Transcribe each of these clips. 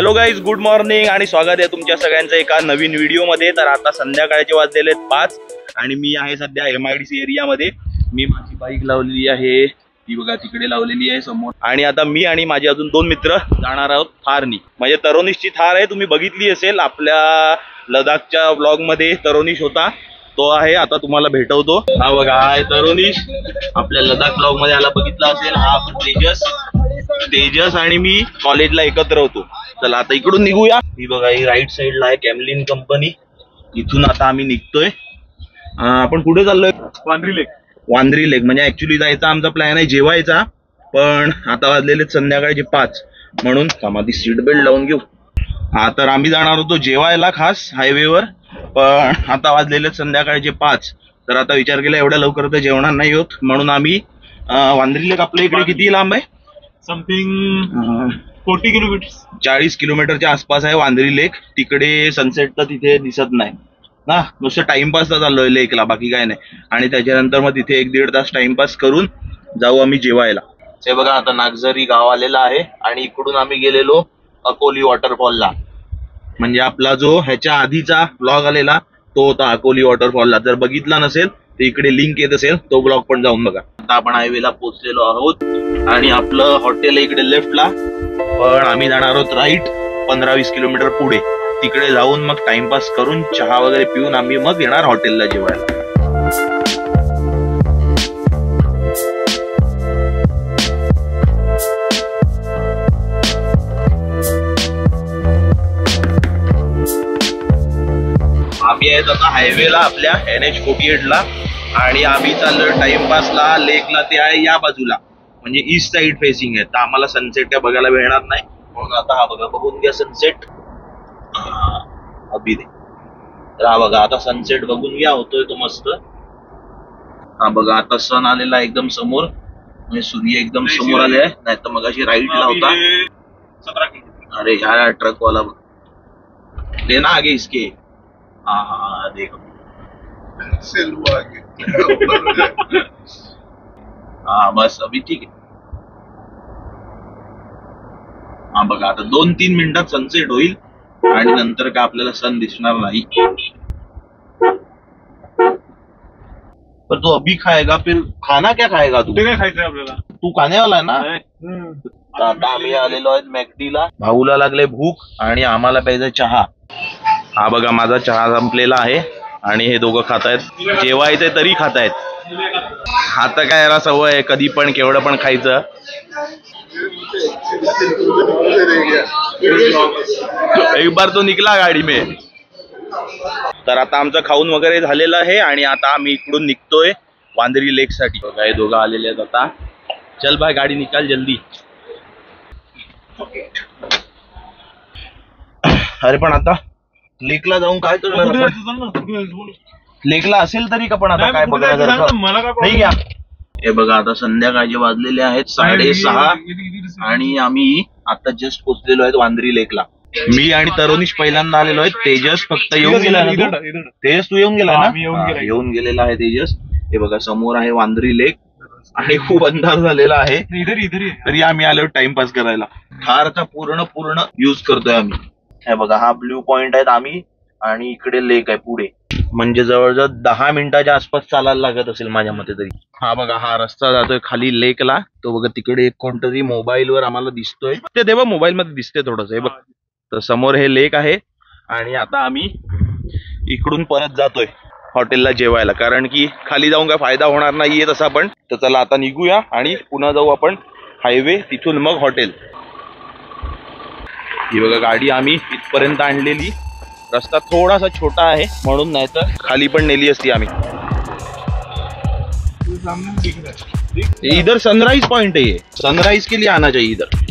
Hello guys, good morning आणि स्वागत आहे तुमच्या सगळ्यांचं एका नवीन व्हिडिओमध्ये। तर आता संध्याकाळचे वाजलेले 5 आणि मी आहे सध्या MIDC एरियामध्ये। मी माझी बाईक लावलेली आहे, ती बघा तिकडे लावलेली आहे समोर। आणि आता मी आणि माझे अजून 2 मित्र जाणार आहोत थारनी। म्हणजे तरोनीशची थार आहे, तुम्ही बघितली असेल आपल्या लडाखच्या ब्लॉग मध्ये तरोनीश होता, तो आहे। आता तुम्हाला भेटवतो। हा बघा, हा आहे तरोनीश, आपल्या लडाख ब्लॉग मध्ये आला बघितला असेल। हा तेजस आणि मी कॉलेजला एकत्र होतो। चला आता इकडून निघूया। ही बघा, ही राईट साइडला आहे कॅमलिन कंपनी। इथून आता आम्ही निघतोय। आपण कुठे चाललोय? वांद्री लेक म्हणजे ऍक्च्युली जायचा आमचा प्लॅन आहे जेवायचा, पण आता वाजलेले संध्याकाळचे 5 म्हणून आधी सीट बेल्ट लावून घेऊ। हा, तर आम्ही जाणार होतो जेवायला खास हायवेवर, पण आता वाजलेले संध्याकाळचे 5। तर आता विचार केला एवढ्या लवकर तर जेवणार नाही होत, म्हणून आम्ही वांद्री लेक आपल्या इकडे किती लांब आहे? समथिंग 40 किलोमीटर, 40 किलोमीटरच्या आसपास आहे वांद्री लेक। तिकडे सनसेट तर तिथे दिसत नाही ना, नुसतं टाइमपासला चाललोय लेकला, बाकी काय नाही। आणि त्याच्यानंतर मग तिथे 1-1.5 तास टाइमपास करून जाऊ आम्ही जेवायला। हे बघा, आता नागझरी गाव आलेला आहे आणि इकडून आम्ही गेलेलो अकोली वॉटरफॉलला। म्हणजे आपला जो ह्याच्या आधीचा ब्लॉग आलेला तो होता अकोली वॉटरफॉलला। जर बघितला नसेल तर इकडे लिंक येत असेल, तो ब्लॉग पण जाऊन बघा। आता आपण हायवेला पोहोचलेलो आहोत आणि आपलं हॉटेल इकडे लेफ्टला, पण आम्ही जाणार आहोत राईट 15-20 किलोमीटर पुढे। तिकडे जाऊन मग टाइमपास करून चहा वगैरे पिऊन आम्ही मग येणार हॉटेलला जेवायला। आम्ही आहेत आता हायवेला आपल्या NH48ला आणि आम्ही चाललोय टाइमपासला लेकला। ते आहे या बाजूला, म्हणजे ईस्ट साइड फेसिंग आहे, तर आम्हाला सनसेट काय बघायला मिळणार नाही, म्हणून आता हा बघा बघून घ्या सनसेट अभि दे। तर हा बघा, आता सनसेट बघून घ्या, होतोय तो मस्त। हा बघा, आता सन आलेला एकदम समोर, म्हणजे सूर्य एकदम समोर आले आहे। नाही तर मग अशी राईटला होता। 17 किलोमीटर। अरे ह्या ट्रक वाला लेना आगे इसके। हाँ देखो हाँ बस अभी ठीक है। हा बघा, आता 2-3 मिनिटात सनसेट होईल आणि नंतर का आपल्याला सन दिसणार नाही। पर तू अभी खाएगा, फिर खाना क्या खाएगा तू? काय खायचंय आपल्याला? तू खाने वाला आहे ना? आता आम्ही आलेलो आहेत मॅकडीला। भाऊला लागले भूक आणि आम्हाला प्यायचा चहा। हा बघा, माझा चहा संपलेला आहे आणि हे दोघं खातायत। जेवायचंय तरी खातायत। आता काय याला सवय आहे, कधी पण केवढं पण खायचं। एक बार तो निकला गाडी में। तर आता आमचं खाऊन वगैरे झालेलं आहे आणि आता आम्ही इकडून निघतोय वांद्री लेक साठी। बघा, हे दोघं आलेले आहेत आता। चल भाई, गाडी निकाल जल्दी। अरे पण आता लेकला जाऊन काय करणार? लेकला असेल तरी का, पण आता काय बघण्यासारखं नाही घ्या। हे बघा, आता संध्याकाळचे वाजलेले आहेत 6:30 आणि आम्ही आता जस्ट पोहोचलेलो आहेत वांद्री लेकला। मी आणि तरोनीश पहिल्यांदा आलेलो आहे। तेजस फक्त येऊन गेला ना? तेजस तू येऊन गेला ना? येऊन गेलेला आहे तेजस। हे बघा, समोर आहे वांद्री लेक आणि खूप अंधार झालेला आहे, तरी आम्ही आलो टाइमपास करायला। थारचा पूर्ण यूज करतोय आम्ही। हे बघा, हा ब्ल्यू पॉइंट आहेत आम्ही आणि इकडे लेक आहे पुढे, म्हणजे जवळजवळ 10 मिनिटाच्या आसपास चालायला लागत असेल माझ्या मते तरी। हा बघा, हा रस्ता जातोय खाली लेकला। तो बघा तिकडे एक कोणतरी मोबाईल वर आम्हाला दिसतोय, ते तेव्हा मोबाईल मध्ये दिसते थोडस। हे बघ, तर समोर हे लेक आहे आणि आता आम्ही इकडून परत जातोय हॉटेलला जेवायला, कारण की खाली जाऊन काय फायदा होणार नाहीये तसा पण। तर चला आता निघूया आणि पुन्हा जाऊ आपण हायवे, तिथून मग हॉटेल। ही बघा, गाडी आम्ही इथपर्यंत आणलेली। रस्ता थोडासा छोटा आहे म्हणून, नाही तर खाली पण नेली असती आम्ही। इधर सनराइज पॉइंट है, ये सनराइज के लिए आना चाहिए इधर।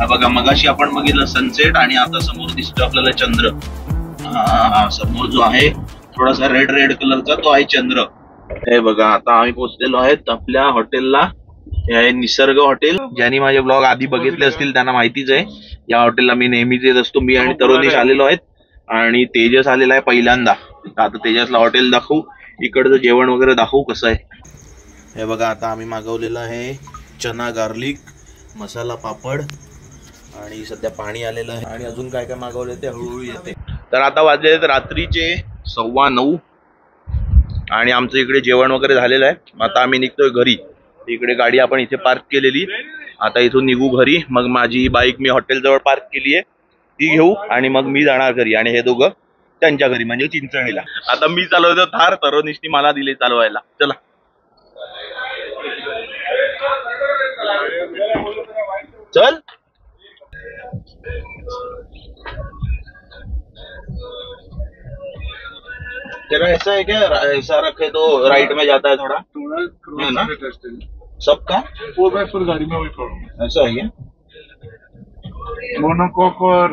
बघा, मगाशी आपण बघितलं सनसेट आणि आता समोर दिसतो आपल्याला चंद्र। समोर जो आहे थोडासा रेड कलरचा, तो आहे चंद्र। हे बघा आता आम्ही पोहोचलेलो आहेत आपल्या हॉटेलला. हे आहे निसर्ग हॉटेल. ज्यांनी माझे ब्लॉग आधी बघितले असतील त्यांना माहितीच आहे. या हॉटेलला मी नेहमीच येत असतो. मी आणि तरुणेश आलेलो आहेत आणि तेजस आलेला आहे पहिल्यांदा. आता तेजसला हॉटेल दाखवू, इकडचं जेवण वगैरे दाखवू कसं आहे. हे बघा आता आम्ही मागवलेलं आहे चना गार्लिक मसाला पापड आणि सध्या पाणी आलेलं आहे आणि अजून काय काय मागवलं ते हळूहळू येते. तर आता वाजले रात्रीचे 9:15 आणि आमचं इकडे जेवण वगैरे झालेलं आहे. आता आम्ही निघतोय घरी. इकडे गाडी आपण इथे पार्क केलेली. आता इथून निघू घरी. मग माझी बाईक मी हॉटेल जवळ पार्क केली आहे ती घेऊ आणि मग मी जाणार घरी आणि हे दोघं त्यांच्या घरी म्हणजे चिंचणीला. आता मी चालवतो थार, तरुणीशनी मला दिले चालवायला. चला चल. तेरा ऐसा है क्या, ऐसा रखे तो राइट में जाता है थोड़ा है ना सबका 4x4 गाड़ी में वही प्रॉब्लम ऐसा है क्या? मोनोकॉक और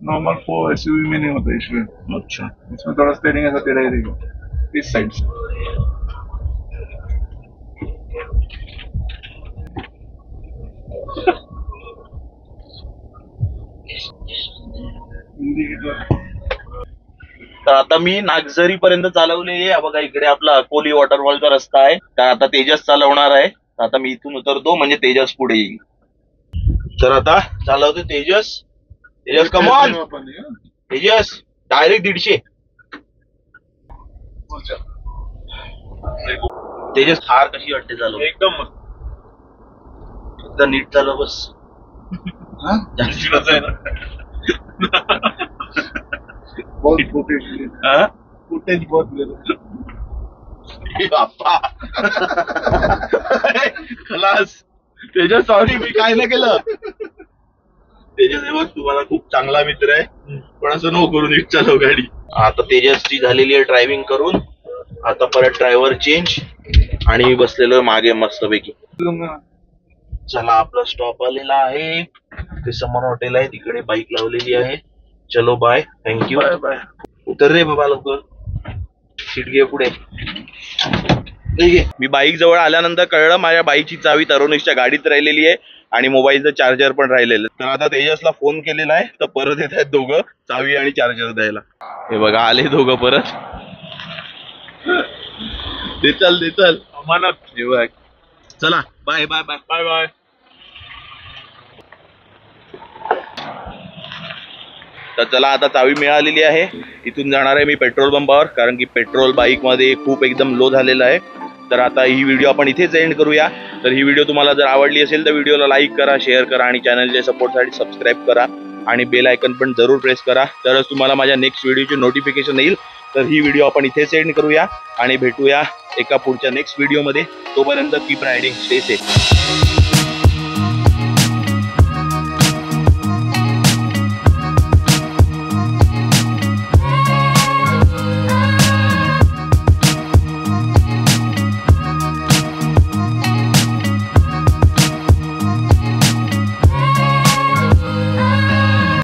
नॉर्मल 4 एसयूवी में नहीं होता इशू. अच्छा इसमें थोड़ा स्टेयरिंग ऐसा टेढ़ा ही रहेगा इस साइड से. तर आता मी नागझरी पर्यंत चालवलेली आहे. बघा इकडे आपला कोली वॉटरफॉलचा रस्ता आहे. तर आता तेजस चालवणार आहे. आता मी इथून उतरतो म्हणजे तेजस पुढे येईल. तर आता चालवतो तेजस. तेजस कमॉन. तेजस डायरेक्ट 150. तेजस थार कशी वाटते चालव? एकदम मस्त. एकदा नीट चालव बस. जास्ती कसं आहे ना बहुत फुटेज बहुत ले बाप्पा खलास. तेजस सॉरी मी काय नाही केलं. तेजस हे बघ तुम्हाला खूप चांगला मित्र आहे पण असं नको करून नीट चालव गाडी. आता तेजसची झालेली आहे ड्रायव्हिंग करून. आता परत ड्रायव्हर चेंज आणि मी बसलेलो मागे मस्तपैकी. चला आपला स्टॉप आलेला आहे. ते समोर हॉटेल आहे तिकडे बाईक लावलेली आहे. चलो बाय थँक्यू. Bye bye. उतर रे बाबा लवकर. सीट घे पुढे. मी बाईक जवळ आल्यानंतर कळलं माझ्या बाईकची चावी तरुणीच्या गाडीत राहिलेली आहे आणि मोबाईलचं चार्जर पण राहिलेलं. तर आता तेजसला फोन केलेला आहे तर परत येत आहेत दोघं चावी आणि चार्जर द्यायला. हे बघा आले दोघं परत. दे चल अमानत. हे बघ. चला bye bye bye bye bye. तर चला आता चावी मिळालेली आहे. इथून जाणार आहे मी पेट्रोल पंपावर कारण की पेट्रोल बाईक मध्ये खूप एकदम लो झालेलं आहे. तर आता ही व्हिडिओ आपण इथेच एंड करूया. तर ही व्हिडिओ तुम्हाला जर आवडली असेल तर व्हिडिओला लाईक करा, शेअर करा आणि चॅनलच्या सपोर्टसाठी सबस्क्राईब करा आणि बेल आयकन पण जरूर प्रेस करा तरच तुम्हाला माझ्या नेक्स्ट व्हिडिओची नोटिफिकेशन येईल. तर ही व्हिडिओ आपण इथेच एंड करूया आणि भेटूया एका पुढच्या नेक्स्ट व्हिडिओमध्ये. तोपर्यंत कीप रायडिंग, स्टे सेफ.